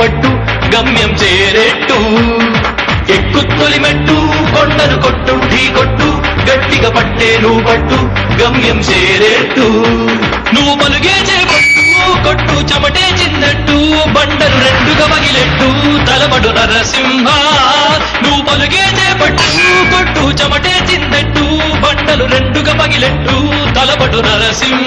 పట్టు గమ్యం చేరేట్టు ఎక్కు తొలిమెట్టు కొండను కొట్టు ఢీ కొట్టు గట్టిగా పట్టే నువ్వు పట్టు గమ్యం చేరేట్టు నువ్వు పలుగే చేపట్టు కొట్టు చెమటే చిందట్టు బండలు రెండుగా పగిలెట్టు తలబడు నరసింహ నువ్వు పలుగే చేపట్టు కొట్టు చెమటే చిందట్టు బండలు రెండుగా పగిలెట్టు తలబడు నరసింహ